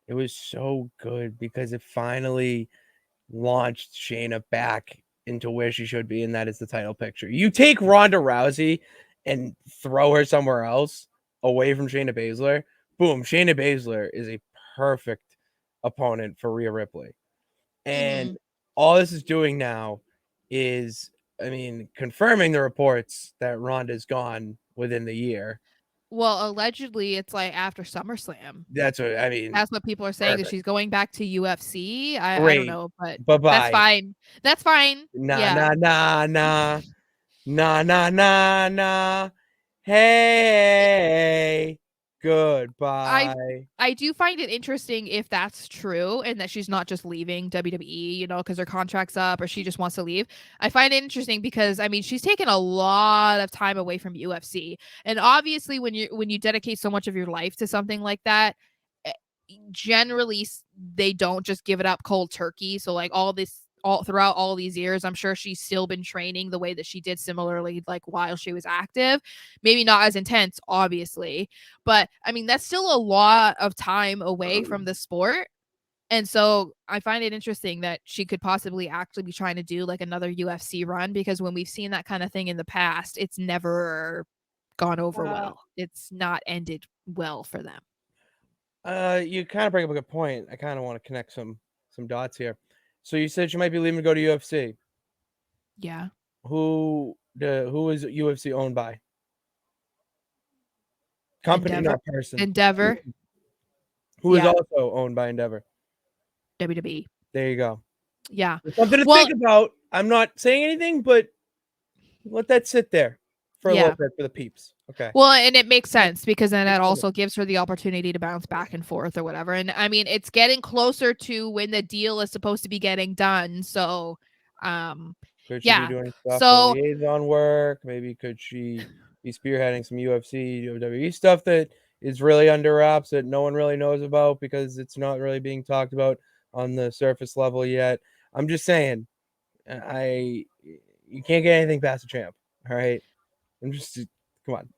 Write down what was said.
It was so good because it finally launched Shayna back into where she should be, and that is the title picture. You take Ronda Rousey and throw her somewhere else away from Shayna Baszler, boom, Shayna Baszler is a perfect opponent for Rhea Ripley. And all this is doing now is, I mean, confirming the reports that Ronda's gone within the year. Well, allegedly, it's like after SummerSlam. That's what I mean. That's what people are saying, that Perfect. she's going back to UFC. I don't Great. know, but that's Bye-bye. fine. That's fine. Nah, Yeah. nah, nah, nah. Nah, nah, nah, nah. Hey, I goodbye. I do find it interesting if that's true and that she's not just leaving WWE, because her contract's up or she just wants to leave. I find it interesting because I mean she's taken a lot of time away from UFC. And obviously when you dedicate so much of your life to something like that, eh, generally they don't just give it up cold turkey. So like all throughout all these years, I'm sure she's still been training the way that she did similarly like while she was active. Maybe not as intense, obviously, but I mean, that's still a lot of time away from the sport. And so I find it interesting that she could possibly actually be trying to do like another UFC run, because when we've seen that kind of thing in the past, it's never gone over Uh, well. It's not ended well for them. you kind of bring up a good point. I kind of want to connect some dots here. So you said you might be leaving to go to UFC. Yeah. Who is UFC owned by? Company, Endeavor. not person. Endeavor. Who is Yeah. also owned by Endeavor. WWE. There you go. Yeah. There's something to Well, think about. I'm not saying anything, but let that sit there for a little yeah. bit for the peeps. Okay. Well, and it makes sense because then that also gives her the opportunity to bounce back and forth or whatever. And I mean, it's getting closer to when the deal is supposed to be getting done. So, um, Could she be yeah. doing stuff for So, liaison work? Maybe could she be spearheading some UFC, WWE stuff that is really under wraps that no one really knows about because it's not really being talked about on the surface level yet? I'm just saying, you can't get anything past the champ. All right. I'm just come on.